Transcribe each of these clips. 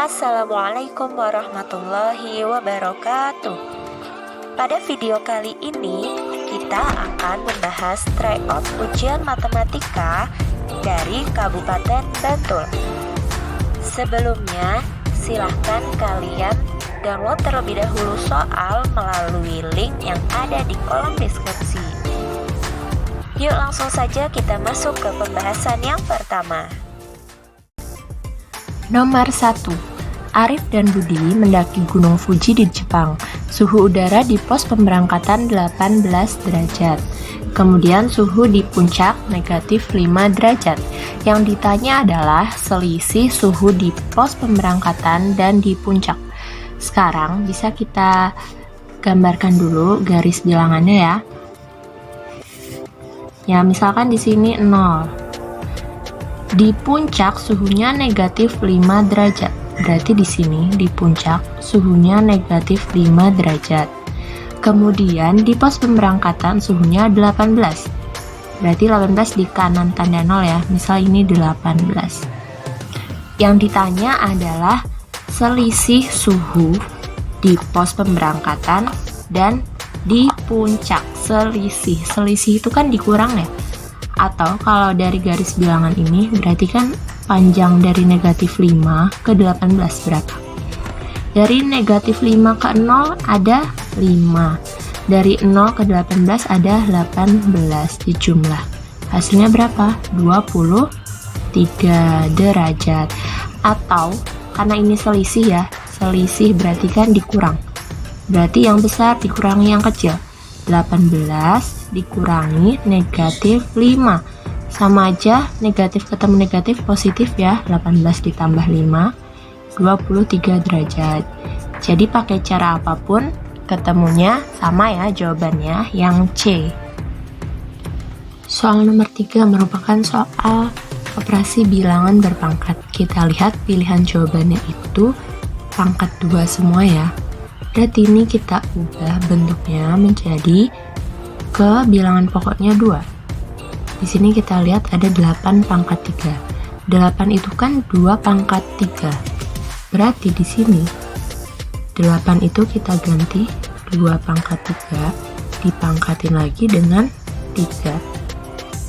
Assalamualaikum warahmatullahi wabarakatuh. Pada video kali ini kita akan membahas tryout ujian matematika dari Kabupaten Bantul. Sebelumnya, silahkan kalian download terlebih dahulu soal melalui link yang ada di kolom deskripsi. Yuk langsung saja kita masuk ke pembahasan yang pertama. Nomor 1. Arif dan Budi mendaki Gunung Fuji di Jepang. Suhu udara di pos pemberangkatan 18 derajat. Kemudian suhu di puncak negatif 5 derajat. Yang ditanya adalah selisih suhu di pos pemberangkatan dan di puncak. Sekarang bisa kita gambarkan dulu garis bilangannya ya. Ya, misalkan di sini 0. Di puncak suhunya negatif 5 derajat. Berarti di sini di puncak suhunya negatif 5 derajat. Kemudian di pos pemberangkatan suhunya 18. Berarti 18 di kanan tanda 0 ya. Misal ini 18. Yang ditanya adalah selisih suhu di pos pemberangkatan dan di puncak. Selisih itu kan dikurang ya. Atau kalau dari garis bilangan ini berarti kan panjang dari negatif 5 ke 18 berapa? Dari negatif 5 ke 0 ada 5. Dari 0 ke 18 ada 18 dijumlah. Hasilnya berapa? 23 derajat. Atau karena ini selisih ya, selisih berarti kan dikurang. Berarti yang besar dikurangi yang kecil. 18 dikurangi negatif 5 sama aja, negatif ketemu negatif positif ya. 18 ditambah 5 23 derajat. Jadi pakai cara apapun ketemunya sama ya jawabannya, yang C. Soal nomor 3 merupakan soal operasi bilangan berpangkat. Kita lihat pilihan jawabannya itu pangkat 2 semua ya. Berarti ini kita ubah bentuknya menjadi ke bilangan pokoknya 2. Di sini kita lihat ada 8 pangkat 3. 8 itu kan 2 pangkat 3. Berarti di sini 8 itu kita ganti 2 pangkat 3 dipangkatin lagi dengan 3.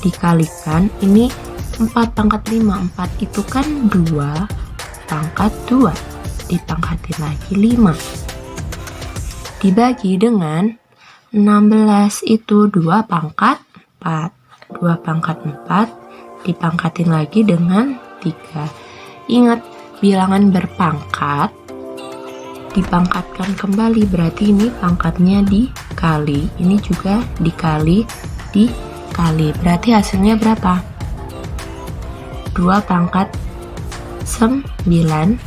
Dikalikan ini 4 pangkat 5. 4 itu kan 2 pangkat 2 dipangkatin lagi 5. Dibagi dengan 16 itu 2 pangkat 4. 2 pangkat 4 dipangkatin lagi dengan 3. Ingat, bilangan berpangkat dipangkatkan kembali, berarti ini pangkatnya dikali. Ini juga dikali. Berarti hasilnya berapa? 2 pangkat 9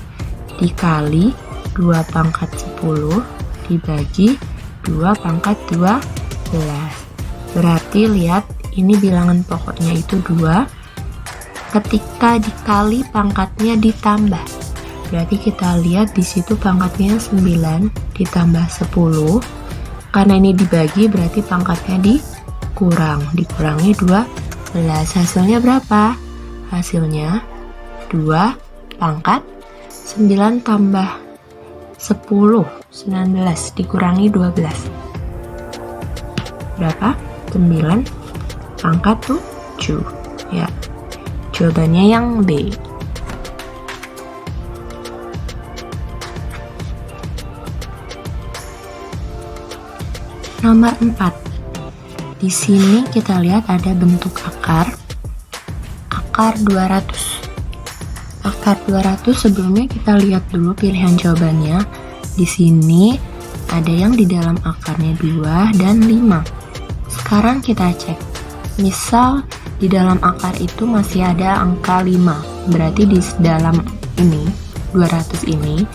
dikali 2 pangkat 10 dibagi 2 pangkat 12. Berarti lihat ini bilangan pokoknya itu 2. Ketika dikali pangkatnya ditambah. Berarti kita lihat di situ pangkatnya 9 ditambah 10. Karena ini dibagi berarti pangkatnya dikurangi 12. Hasilnya berapa? Hasilnya 2 pangkat 9 tambah 10, 19 dikurangi 12. Berapa? 9 pangkat 7. Ya. Jawabannya yang B. Nomor 4. Di sini kita lihat ada bentuk akar 200. Akar 200 sebelumnya kita lihat dulu pilihan jawabannya. Di sini ada yang di dalam akarnya 2 dan 5. Sekarang kita cek. Misal di dalam akar itu masih ada angka 5. Berarti di dalam ini 200 ini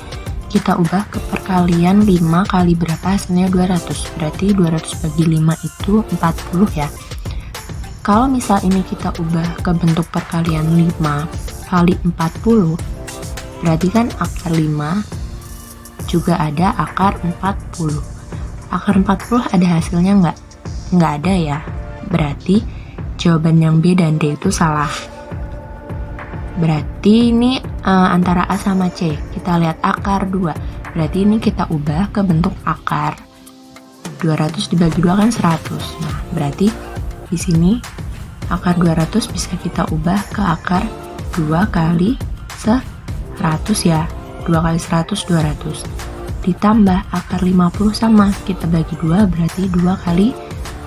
kita ubah ke perkalian 5 kali berapa, hasilnya 200. Berarti 200 bagi 5 itu 40 ya. Kalau misal ini kita ubah ke bentuk perkalian 5 kali 40, berarti kan akar 5 juga ada akar 40. Akar 40 ada hasilnya nggak? Nggak ada ya. Berarti jawaban yang B dan D itu salah. Berarti ini antara A sama C. Kita lihat akar 2. Berarti ini kita ubah ke bentuk akar. 200 dibagi 2 kan 100. Nah, berarti di sini akar 200 bisa kita ubah ke akar 2 kali 100 ya. 2 kali 100, 200. Ditambah akar 50 sama, kita bagi 2 berarti 2 kali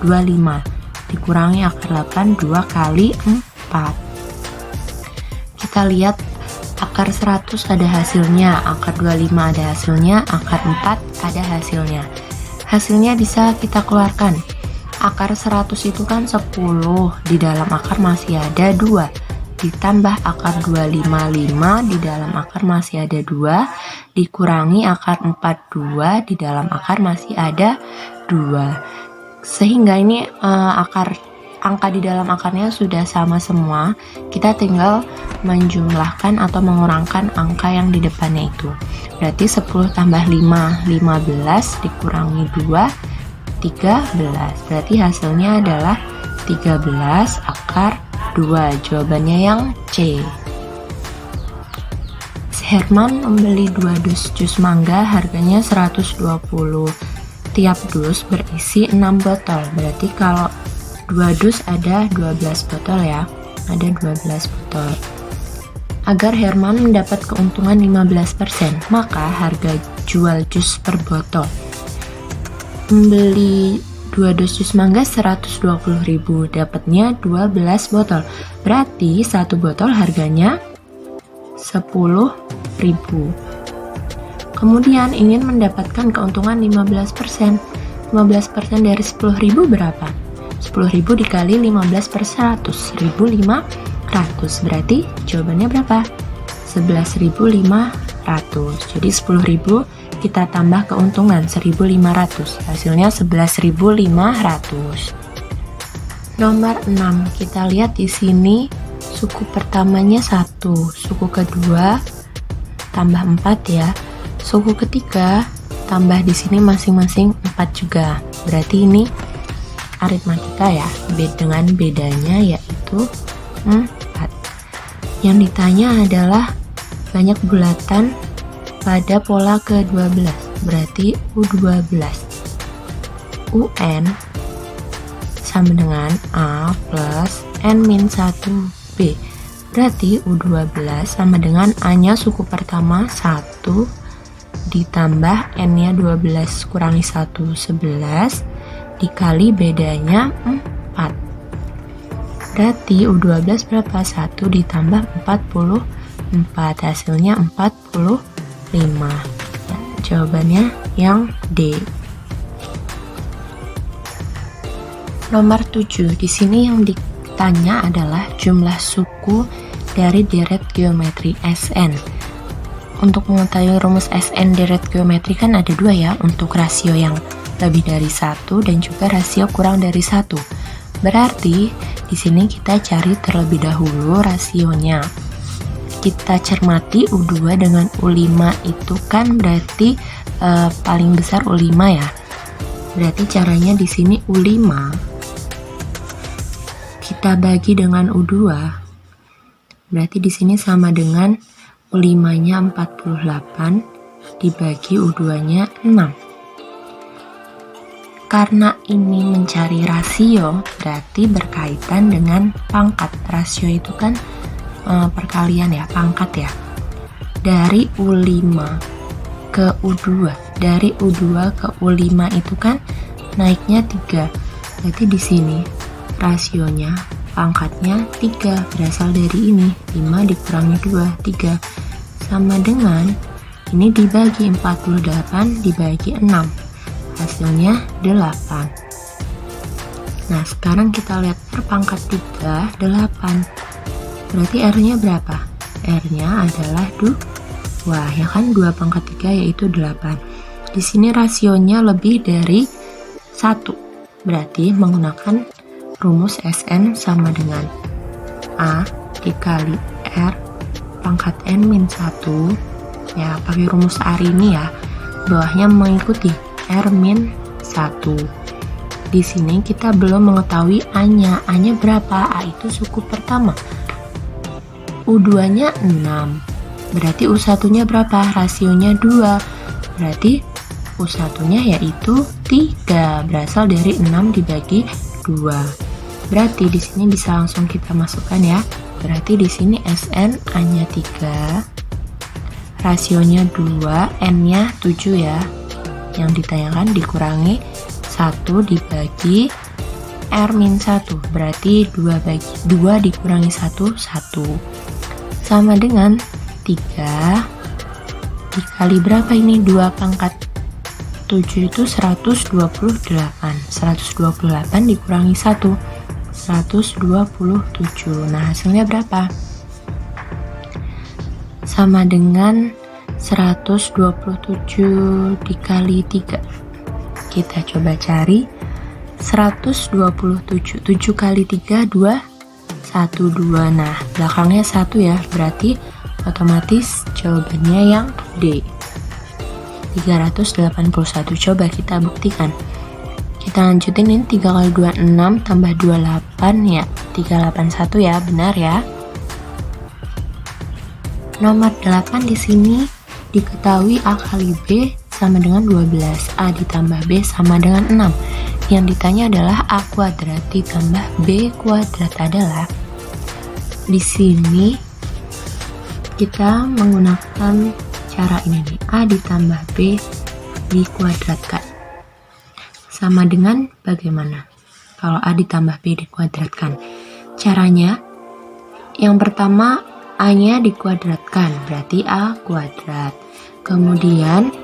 25. Dikurangi akar 8, 2 kali 4. Kita lihat akar 100 ada hasilnya, akar 25 ada hasilnya, akar 4 ada hasilnya. Hasilnya bisa kita keluarkan. Akar 100 itu kan 10, di dalam akar masih ada 2. Ditambah akar 255, di dalam akar masih ada 2. Dikurangi akar 42, di dalam akar masih ada 2. Sehingga ini angka di dalam akarnya sudah sama semua. Kita tinggal menjumlahkan atau mengurangkan angka yang di depannya itu. Berarti 10 tambah 5, 15 dikurangi 2, 13. Berarti hasilnya adalah 13 akar 2. Jawabannya yang C. Herman membeli 2 dus jus mangga, harganya 120. Tiap dus berisi 6 botol. Berarti kalau 2 dus ada 12 botol ya. Ada 12 botol. Agar Herman mendapat keuntungan 15%, maka harga jual jus per botol. Membeli 2 dus jus mangga 120.000, dapatnya 12 botol. Berarti 1 botol harganya 10.000. Kemudian ingin mendapatkan keuntungan 15%. 15% dari 10.000 berapa? 10.000 dikali 15 per 100, 1.500. Berarti jawabannya berapa? 11.500. Jadi 10.000 kita tambah keuntungan 1.500. Hasilnya 11.500. Nomor 6, kita lihat di sini suku pertamanya 1, suku kedua tambah 4 ya. Suku ketiga tambah di sini masing-masing 4 juga. Berarti ini aritmatika ya, dengan bedanya yaitu 4. Yang ditanya adalah banyak bulatan pada pola ke-12. Berarti U12. UN sama dengan A plus N-1B. Berarti U12 sama dengan A-nya suku pertama 1 ditambah N-nya 12 kurangi 1, 11 dikali bedanya 4. Berarti U12 berapa? 1 ditambah 44, hasilnya 45. Ya, jawabannya yang D. Nomor 7, di sini yang ditanya adalah jumlah suku dari deret geometri SN. Untuk mengetahui rumus SN deret geometri kan ada 2 ya, untuk rasio yang lebih dari 1 dan juga rasio kurang dari 1. Berarti di sini kita cari terlebih dahulu rasionya. Kita cermati U2 dengan U5 itu kan berarti paling besar U5 ya. Berarti caranya di sini U5 kita bagi dengan U2. Berarti di sini sama dengan U5-nya 48 dibagi U2-nya 6. Karena ini mencari rasio, berarti berkaitan dengan pangkat. Rasio itu kan perkalian ya, pangkat ya. Dari U5 ke U2, dari U2 ke U5 itu kan naiknya 3. Berarti di sini rasionya, pangkatnya 3, berasal dari ini. 5 dikurangi 2, 3. Sama dengan ini dibagi 48 dibagi 6. Hasilnya 8. Nah, sekarang kita lihat R pangkat 3, 8. Berarti R-nya berapa? R-nya adalah 2. Ya kan, 2 pangkat 3 yaitu 8. Di sini rasionya lebih dari 1. Berarti menggunakan rumus SN sama dengan A dikali R pangkat N-1. Ya, pakai rumus Arini ya. Bawahnya mengikuti R-1. Di sini kita belum mengetahui A-nya. A-nya berapa? A itu suku pertama. U2-nya 6. Berarti U1-nya berapa? Rasionya 2. Berarti U1-nya yaitu 3, berasal dari 6 dibagi 2. Berarti di sini bisa langsung kita masukkan ya. Berarti di sini SN A-nya 3, rasionya 2, N-nya 7 ya. Yang ditanyakan dikurangi 1 dibagi R-1, berarti 2 dikurangi 1, 1. Sama dengan 3 dikali berapa ini? 2 pangkat 7 itu 128. 128 dikurangi 1, 127. Nah, hasilnya berapa? Sama dengan 127 dikali 3. Kita coba cari 127. 7 kali 3, 2, 1, 2. Nah, belakangnya 1 ya, berarti otomatis jawabannya yang D, 381. Coba kita buktikan. Kita lanjutin, ini 3 kali 2, 6, tambah 28 ya, 381 ya, benar ya. Nomor 8 di sini diketahui A kali B sama dengan 12, A ditambah B sama dengan 6. Yang ditanya adalah A kuadrat ditambah B kuadrat adalah, di sini kita menggunakan cara ini nih, A ditambah B dikuadratkan. Sama dengan bagaimana kalau A ditambah B dikuadratkan? Caranya, yang pertama A-nya dikuadratkan, berarti A kuadrat. Kemudian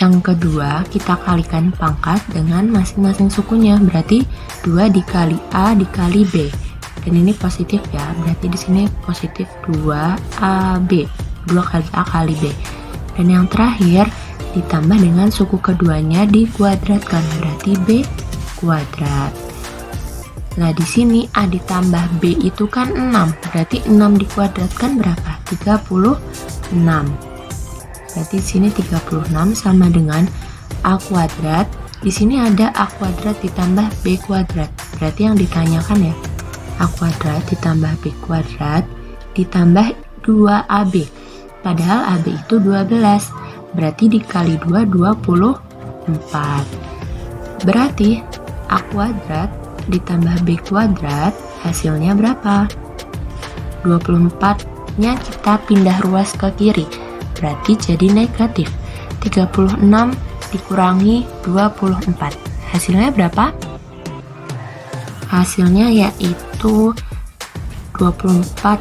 yang kedua kita kalikan pangkat dengan masing-masing sukunya, berarti 2 dikali A dikali B. Dan ini positif ya, berarti di sini positif 2AB, 2 kali A kali B. Dan yang terakhir ditambah dengan suku keduanya dikuadratkan, berarti B kuadrat. Nah, di sini A ditambah B itu kan 6, berarti 6 dikuadratkan berapa? 36. Berarti di sini 36 sama dengan A kuadrat. Di sini ada A kuadrat ditambah B kuadrat. Berarti yang ditanyakan ya, A kuadrat ditambah B kuadrat ditambah 2AB. Padahal AB itu 12. Berarti dikali 2, 24. Berarti A kuadrat ditambah B kuadrat hasilnya berapa? 24-nya kita pindah ruas ke kiri, berarti jadi negatif. 36 dikurangi 24, hasilnya berapa? Hasilnya yaitu 24.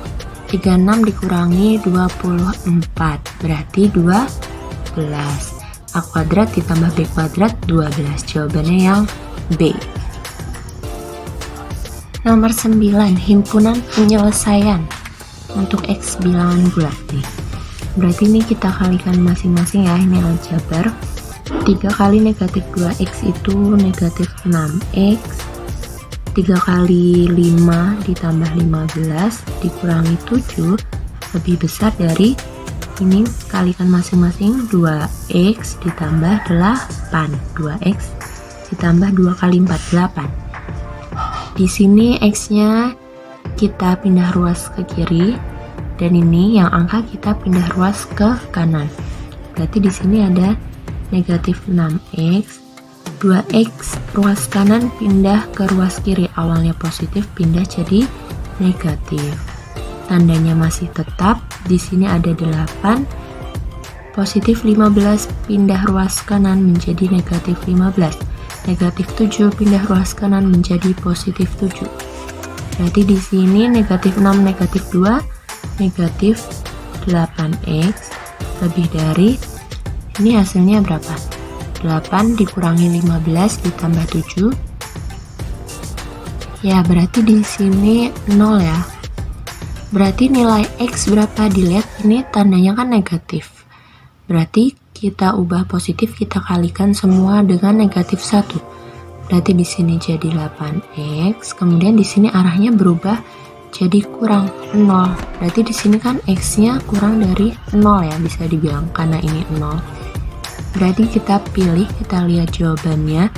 36 dikurangi 24, berarti 12. A kuadrat ditambah B kuadrat 12, jawabannya yang B. Nomor 9, himpunan penyelesaian untuk X bilangan bulat nih. Berarti ini kita kalikan masing-masing ya, ini aljabar. 3 kali negatif 2X itu negatif 6X. 3 kali 5 ditambah 15 dikurangi 7 lebih besar dari ini, kalikan masing-masing 2X ditambah 8. 2X ditambah 2 kali 4, 8. Di sini X-nya kita pindah ruas ke kiri, dan ini yang angka kita pindah ruas ke kanan. Berarti di sini ada negatif 6X, 2X ruas kanan pindah ke ruas kiri, awalnya positif pindah jadi negatif. Tandanya masih tetap, di sini ada 8, positif 15 pindah ruas kanan menjadi negatif 15. Negatif 7 pindah ruas kanan menjadi positif 7. Berarti di sini negatif 6, negatif 2, negatif 8X lebih dari, ini hasilnya berapa? 8 dikurangi 15 ditambah 7. Ya, berarti di sini 0 ya. Berarti nilai X berapa? Dilihat ini tandanya kan negatif. Berarti kita ubah positif, kita kalikan semua dengan negatif 1. Berarti di sini jadi 8X, kemudian di sini arahnya berubah jadi kurang 0. Berarti di sini kan X-nya kurang dari 0 ya, bisa dibilang karena ini 0. Berarti kita pilih, kita lihat jawabannya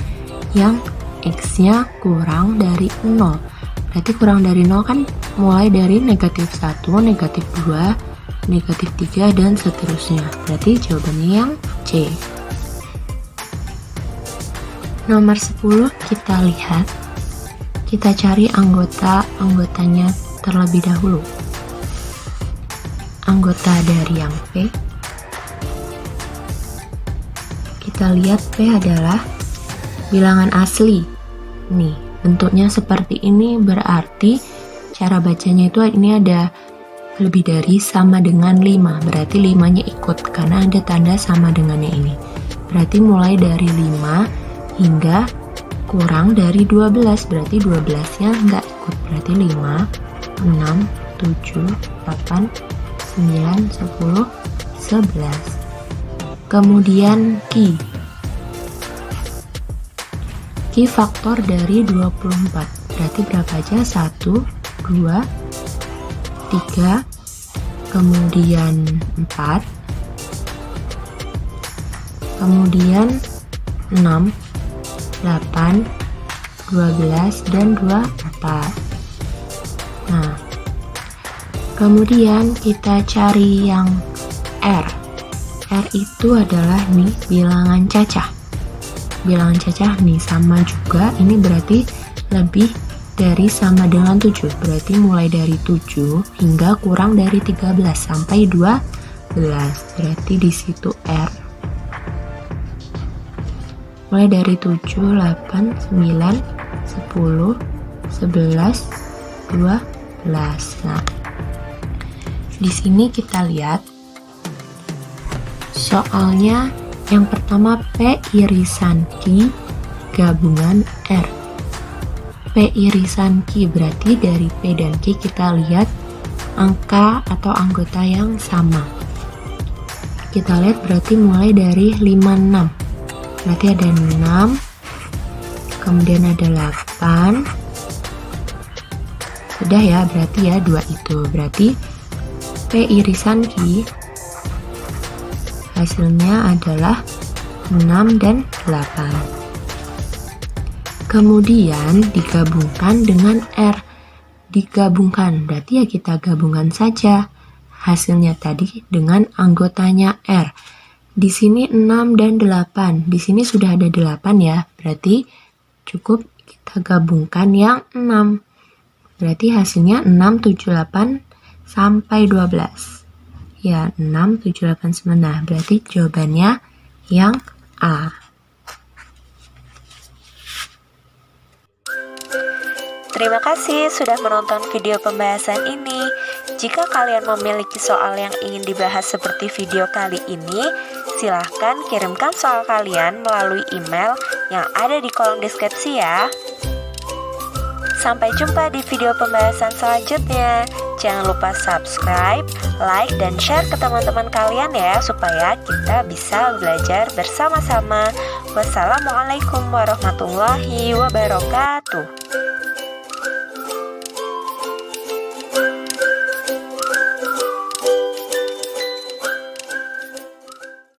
yang X-nya kurang dari 0. Berarti kurang dari 0 kan mulai dari negatif 1, negatif 2, negatif 3, dan seterusnya. Berarti jawabannya yang C. Nomor 10 kita lihat. Kita cari anggotanya terlebih dahulu. Anggota dari yang P. Kita lihat P adalah bilangan asli. Nih, bentuknya seperti ini berarti cara bacanya itu ini ada lebih dari sama dengan 5. Berarti 5-nya ikut karena ada tanda sama dengannya ini. Berarti mulai dari 5 hingga kurang dari 12. Berarti 12-nya nggak ikut. Berarti 5, 6, 7, 8, 9, 10, 11. Kemudian Ki faktor dari 24. Berarti berapa aja? 1, 2, 3, kemudian 4, kemudian 6, 8, 12, dan 24. Nah, kemudian kita cari yang R. R itu adalah nih bilangan cacah. Bilangan cacah nih sama juga, ini berarti lebih dari sama dengan 7. Berarti mulai dari 7 hingga kurang dari 13 sampai 12. Berarti di situ R. Mulai dari 7, 8, 9, 10, 11, 12. Nah, di sini kita lihat soalnya yang pertama P irisan Q gabungan R. P irisan Q berarti dari P dan Q kita lihat angka atau anggota yang sama. Kita lihat berarti mulai dari 5, 6. Berarti ada 6, kemudian ada 8. Sudah ya, berarti ya 2 itu. Berarti P irisan Q hasilnya adalah 6 dan 8. Kemudian digabungkan dengan R. Digabungkan, berarti ya kita gabungkan saja hasilnya tadi dengan anggotanya R. Di sini 6 dan 8. Di sini sudah ada 8 ya. Berarti cukup kita gabungkan yang 6. Berarti hasilnya 6, 7, 8 sampai 12. Ya, 6, 7, 8, 9. Nah, berarti jawabannya yang A. Terima kasih sudah menonton video pembahasan ini. Jika kalian memiliki soal yang ingin dibahas seperti video kali ini, silahkan kirimkan soal kalian melalui email yang ada di kolom deskripsi ya. Sampai jumpa di video pembahasan selanjutnya. Jangan lupa subscribe, like, dan share ke teman-teman kalian ya, supaya kita bisa belajar bersama-sama. Wassalamualaikum warahmatullahi wabarakatuh.